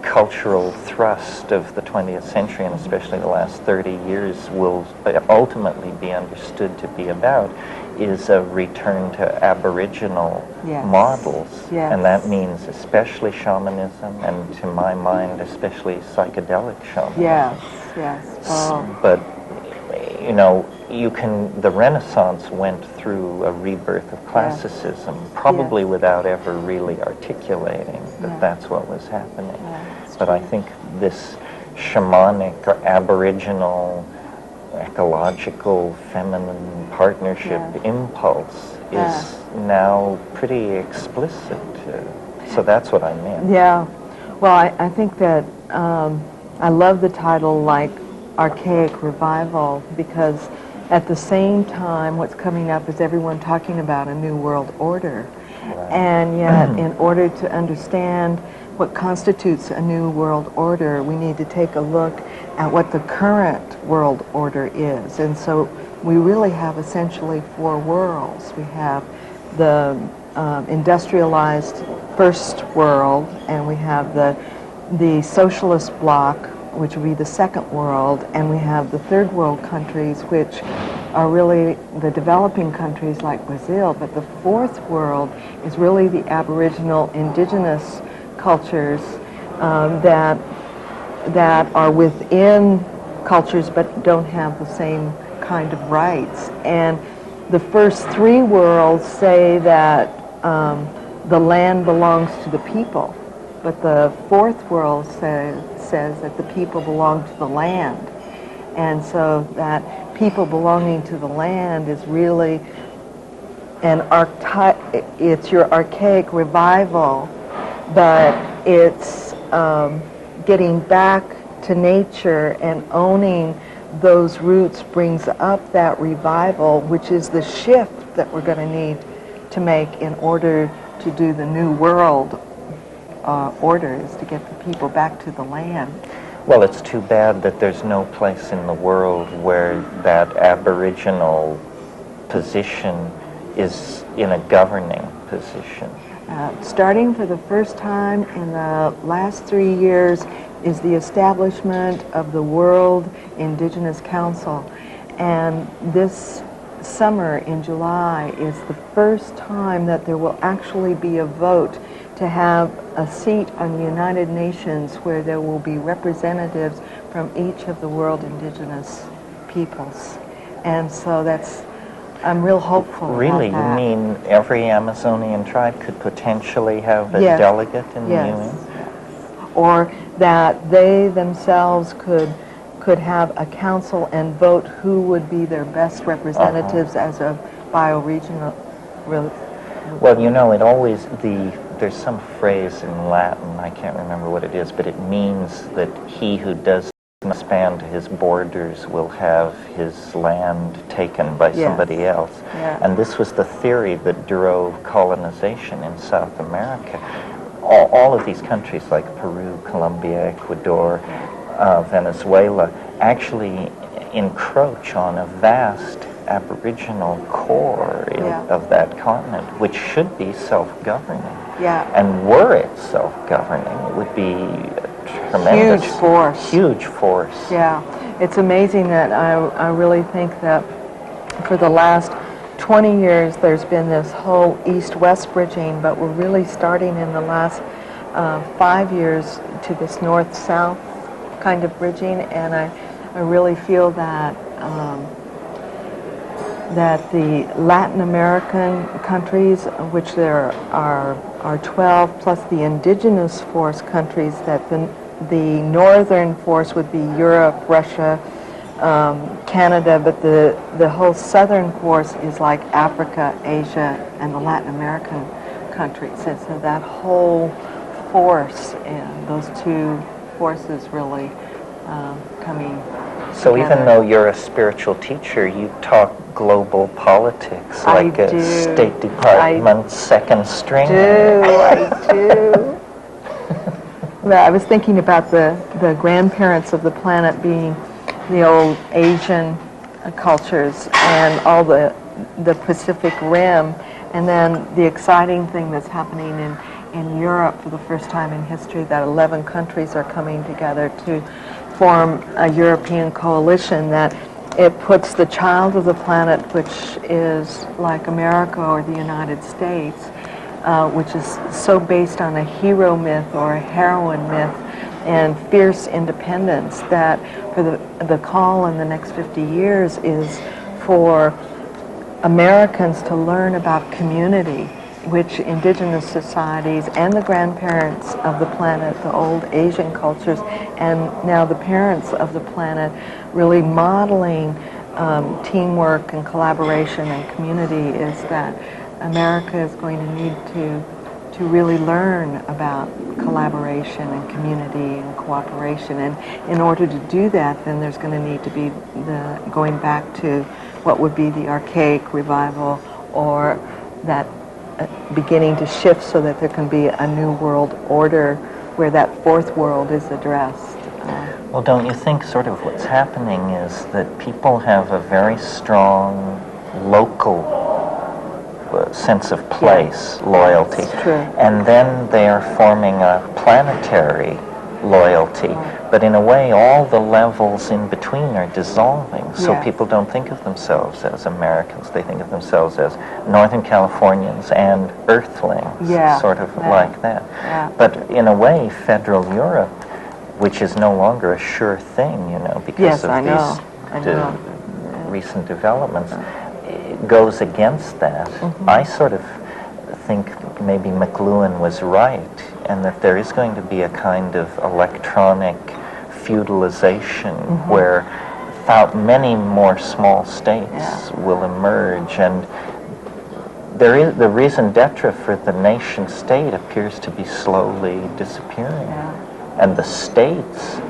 Speaker 1: cultural thrust of the 20th century, and especially the last 30 years, will ultimately be understood to be about is a return to Aboriginal models.
Speaker 4: Yes.
Speaker 1: And that means especially shamanism, and to my mind, especially psychedelic shamanism.
Speaker 4: Yes, yes. Oh.
Speaker 1: But you know, the Renaissance went through a rebirth of classicism, probably without ever really articulating that that's what was happening. But I think this shamanic or Aboriginal ecological feminine partnership impulse is now pretty explicit. So that's what I meant.
Speaker 4: Yeah. Well, I think that I love the title, like Archaic Revival, because at the same time what's coming up is everyone talking about a new world order. Right. And yet in order to understand what constitutes a new world order, we need to take a look at what the current world order is. And so we really have essentially four worlds. We have the industrialized first world, and we have the socialist bloc, which would be the second world, and we have the third world countries, which are really the developing countries like Brazil. But the fourth world is really the Aboriginal indigenous cultures that are within cultures but don't have the same kind of rights. And the first three worlds say that the land belongs to the people, but the fourth world says that the people belong to the land. And so that people belonging to the land is really it's your archaic revival, but it's getting back to nature and owning those roots brings up that revival, which is the shift that we're going to need to make in order to do the new world order, is to get the people back to the land.
Speaker 1: Well, it's too bad that there's no place in the world where that Aboriginal position is in a governing position.
Speaker 4: Starting for the first time in the last 3 years is the establishment of the World Indigenous Council. And this summer in July is the first time that there will actually be a vote to have a seat on the United Nations where there will be representatives from each of the world indigenous peoples. And so I'm real hopeful
Speaker 1: Really?
Speaker 4: about that.
Speaker 1: You mean every Amazonian tribe could potentially have a
Speaker 4: Yes.
Speaker 1: delegate in the
Speaker 4: Yes.
Speaker 1: UN?
Speaker 4: Or that they themselves could have a council and vote who would be their best representatives as a bioregional.
Speaker 1: Well, you know, there's some phrase in Latin, I can't remember what it is, but it means that he who does not expand his borders will have his land taken by somebody else.
Speaker 4: Yeah.
Speaker 1: And this was the theory that drove colonization in South America. All of these countries like Peru, Colombia, Ecuador, Venezuela actually encroach on a vast Aboriginal core of that continent, which should be self-governing.
Speaker 4: Yeah.
Speaker 1: And were it self-governing, it would be a tremendous... Huge force.
Speaker 4: Yeah. It's amazing that I really think that for the last 20 years there's been this whole east-west bridging, but we're really starting in the last 5 years to this north-south kind of bridging, and I really feel that that the Latin American countries, which there are 12, plus the indigenous force countries, that the northern force would be Europe, Russia, Canada, but the whole southern force is like Africa, Asia, and the Latin American countries. And so that whole force and those two forces really coming
Speaker 1: So
Speaker 4: together.
Speaker 1: even though you're a spiritual teacher, you talk global politics like a State Department second string.
Speaker 4: I do. Well, I was thinking about the grandparents of the planet being the old Asian cultures and all the Pacific Rim, and then the exciting thing that's happening in Europe for the first time in history, that 11 countries are coming together to form a European coalition that it puts the child of the planet, which is like America or the United States, which is so based on a hero myth or a heroine myth and fierce independence, that for the call in the next 50 years is for Americans to learn about community, which indigenous societies and the grandparents of the planet, the old Asian cultures, and now the parents of the planet, really modeling teamwork and collaboration and community, is that America is going to need to really learn about collaboration and community and cooperation. And in order to do that, then there's going to need to be going back to what would be the archaic revival, or that beginning to shift so that there can be a new world order where that fourth world is addressed.
Speaker 1: Well, don't you think sort of what's happening is that people have a very strong local sense of place, loyalty,
Speaker 4: That's true.
Speaker 1: and then they are forming a planetary loyalty, but in a way all the levels in between are dissolving, so
Speaker 4: Yes.
Speaker 1: people don't think of themselves as Americans, they think of themselves as Northern Californians and Earthlings, sort of like that.
Speaker 4: Yeah.
Speaker 1: But in a way, federal Europe, which is no longer a sure thing, you know, because
Speaker 4: Yes, I know.
Speaker 1: these recent developments, it goes against that. I sort of think maybe McLuhan was right, and that there is going to be a kind of electronic feudalization where many more small states will emerge, and the raison d'etre for the nation state appears to be slowly disappearing. And the states,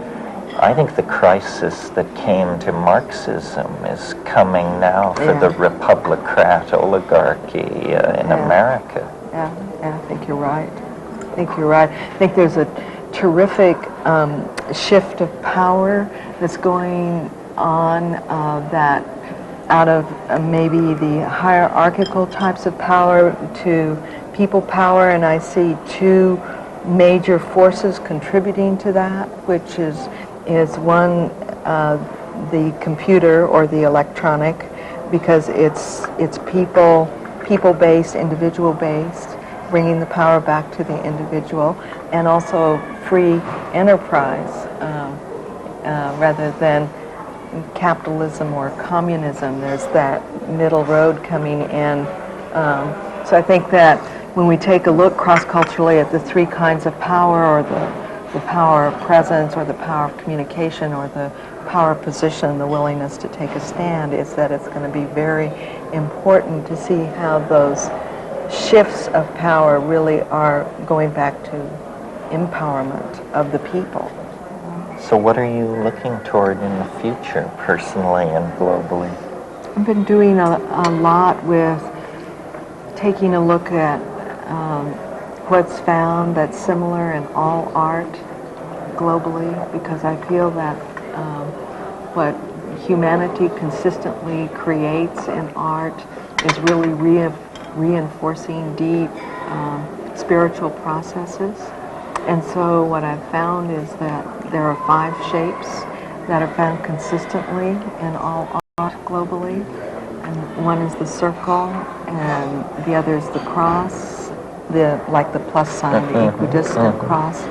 Speaker 1: I think the crisis that came to Marxism is coming now for the republicrat oligarchy in America.
Speaker 4: Yeah, I think you're right. I think there's a terrific shift of power that's going on, that out of maybe the hierarchical types of power to people power, and I see two major forces contributing to that, which is one, the computer or the electronic, because it's people-based, individual-based, bringing the power back to the individual, and also free enterprise rather than capitalism or communism. There's that middle road coming in. So I think that when we take a look cross-culturally at the three kinds of power, or the power of presence, or the power of communication, or the power of position, the willingness to take a stand, is that it's going to be very important to see how those shifts of power really are going back to empowerment of the people.
Speaker 1: So what are you looking toward in the future, personally and globally?
Speaker 4: I've been doing a lot with taking a look at what's found that's similar in all art globally, because I feel that what humanity consistently creates in art is really reinforcing deep spiritual processes. And so what I've found is that there are 5 shapes that are found consistently in all art globally. And one is the circle, and the other is the cross, like the plus sign, the equidistant cross,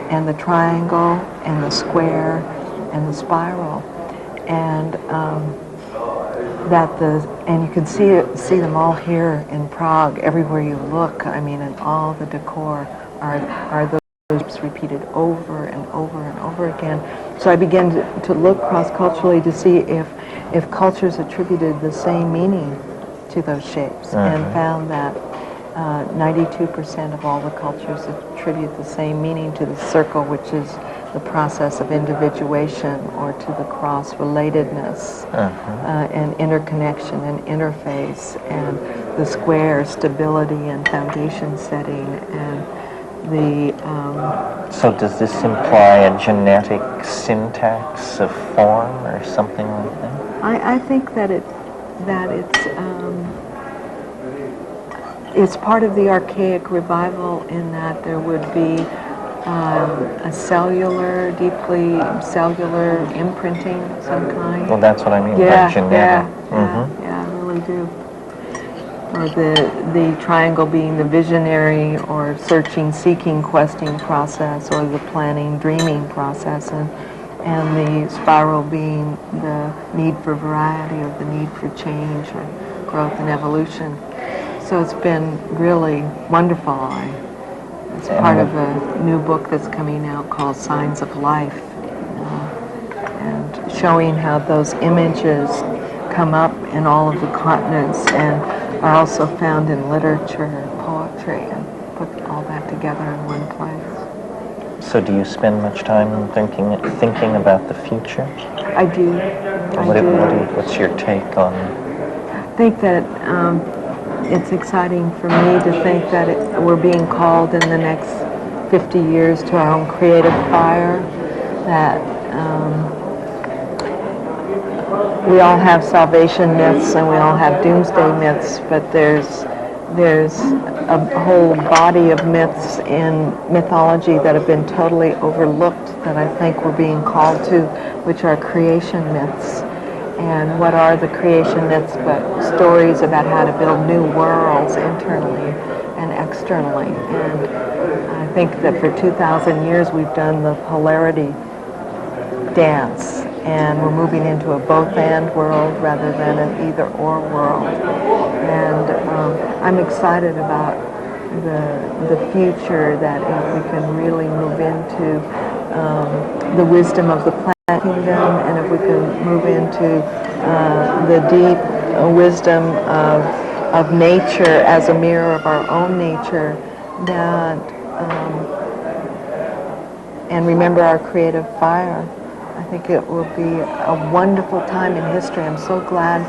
Speaker 4: and the triangle, and the square, and the spiral. And and you can see them all here in Prague. Everywhere you look, I mean, and all the decor are those shapes repeated over and over and over again. So I began to look cross-culturally to see if cultures attributed the same meaning to those shapes, and found that 92% of all the cultures attribute the same meaning to the circle, which is the process of individuation, or to the cross, relatedness, and interconnection and interface, and the square, stability and foundation setting, and the...
Speaker 1: So does this imply a genetic syntax of form or something like that?
Speaker 4: I think that it's part of the archaic revival, in that there would be a deeply cellular imprinting of some kind.
Speaker 1: Well, that's what I mean by genetic.
Speaker 4: Yeah, I really do. Or the triangle being the visionary or searching, seeking, questing process, or the planning, dreaming process, and the spiral being the need for variety, or the need for change, or growth and evolution. So it's been really wonderful. It's part of a new book that's coming out called Signs of Life, and showing how those images come up in all of the continents and are also found in literature, poetry, and put all that together in one place.
Speaker 1: So do you spend much time thinking about the future?
Speaker 4: I do.
Speaker 1: What's your take on?
Speaker 4: I think that it's exciting for me to think that we're being called in the next 50 years to our own creative fire, that we all have salvation myths and we all have doomsday myths, but there's a whole body of myths in mythology that have been totally overlooked that I think we're being called to, which are creation myths. And what are the creation myths but stories about how to build new worlds internally and externally? And I think that for 2,000 years we've done the polarity dance, and we're moving into a both-and world rather than an either-or world. And I'm excited about the future, that if we can really move into the wisdom of the plant kingdom, and if we can move into the deep wisdom of nature as a mirror of our own nature, that and remember our creative fire, I think it will be a wonderful time in history. I'm so glad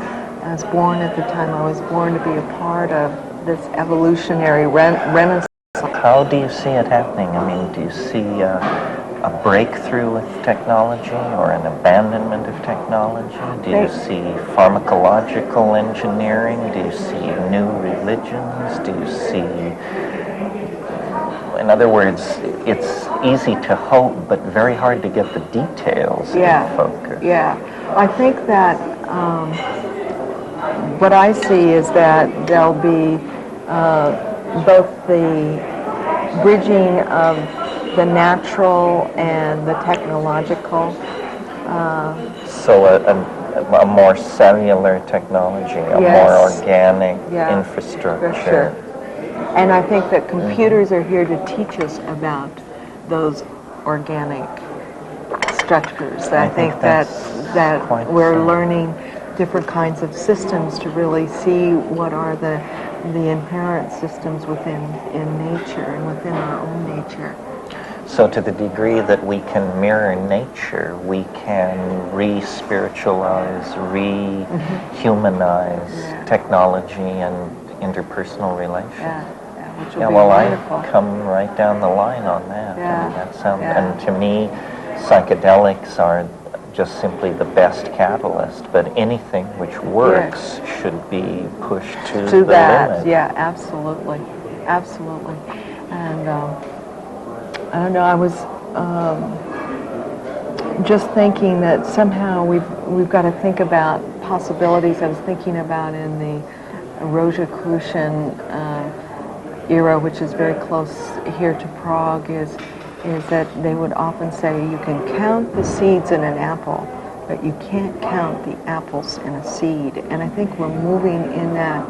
Speaker 4: I was born at the time I was born to be a part of this evolutionary renaissance.
Speaker 1: How do you see it happening? I mean, do you see a breakthrough with technology or an abandonment of technology? Do you see pharmacological engineering? Do you see new religions? Do you see... In other words, it's easy to hope, but very hard to get the details in focus.
Speaker 4: Yeah, I think that what I see is that there'll be both the bridging of the natural and the technological.
Speaker 1: So a more cellular technology, a
Speaker 4: Yes.
Speaker 1: more organic
Speaker 4: Yeah,
Speaker 1: infrastructure.
Speaker 4: for sure. And I think that computers are here to teach us about those organic structures. I think that
Speaker 1: quite
Speaker 4: we're
Speaker 1: so.
Speaker 4: learning different kinds of systems to really see what are the inherent systems within nature and within our own nature.
Speaker 1: So to the degree that we can mirror nature, we can re-spiritualize, re-humanize technology and interpersonal relations.
Speaker 4: Yeah, which will
Speaker 1: Yeah,
Speaker 4: be
Speaker 1: well,
Speaker 4: wonderful.
Speaker 1: I come right down the line on that.
Speaker 4: Yeah,
Speaker 1: I mean, that sounds,
Speaker 4: yeah.
Speaker 1: and to me, psychedelics are just simply the best catalyst, but anything which works should be pushed to the
Speaker 4: that,
Speaker 1: limit.
Speaker 4: yeah, absolutely, absolutely. And I don't know, I was just thinking that somehow we've got to think about possibilities. I was thinking about in the Rosicrucian era, which is very close here to Prague, is that they would often say you can count the seeds in an apple, but you can't count the apples in a seed. And I think we're moving in that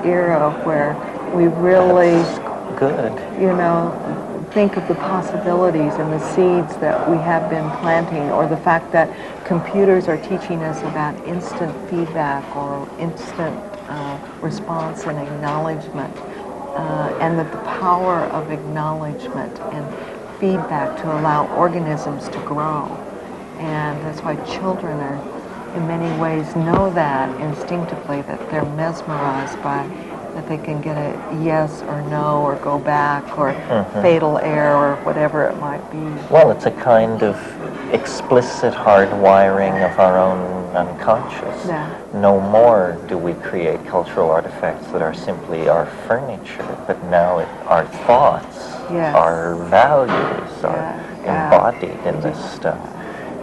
Speaker 4: era where we really,
Speaker 1: That's good.
Speaker 4: think of the possibilities and the seeds that we have been planting, or the fact that computers are teaching us about instant feedback or instant response and acknowledgement, and that the power of acknowledgement and feedback to allow organisms to grow. And that's why children are, in many ways, know that instinctively, that they're mesmerized by, that they can get a yes or no or go back or fatal error or whatever it might be.
Speaker 1: Well, it's a kind of explicit hardwiring of our own unconscious.
Speaker 4: Yeah.
Speaker 1: No more do we create cultural artifacts that are simply our furniture, but now our thoughts,
Speaker 4: Yes.
Speaker 1: our values are
Speaker 4: Yeah.
Speaker 1: embodied in this stuff.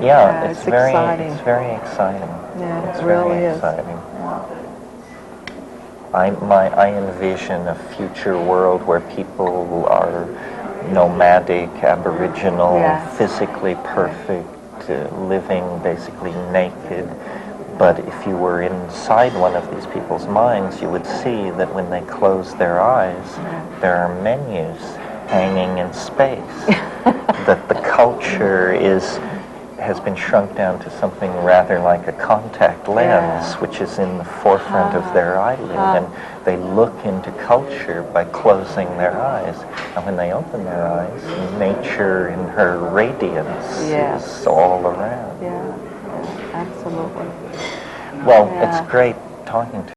Speaker 1: Yeah,
Speaker 4: it's
Speaker 1: very
Speaker 4: exciting.
Speaker 1: It's very exciting.
Speaker 4: Yeah,
Speaker 1: it's
Speaker 4: it really
Speaker 1: very
Speaker 4: is.
Speaker 1: exciting. I envision a future world where people are nomadic, aboriginal,
Speaker 4: Yes.
Speaker 1: physically perfect, living basically naked. But if you were inside one of these people's minds, you would see that when they close their eyes, there are menus hanging in space. That the culture has been shrunk down to something rather like a contact lens, which is in the forefront of their eyelid, and they look into culture by closing their eyes. And when they open their eyes, nature in her radiance is all around.
Speaker 4: Yeah, absolutely.
Speaker 1: Well, it's great talking to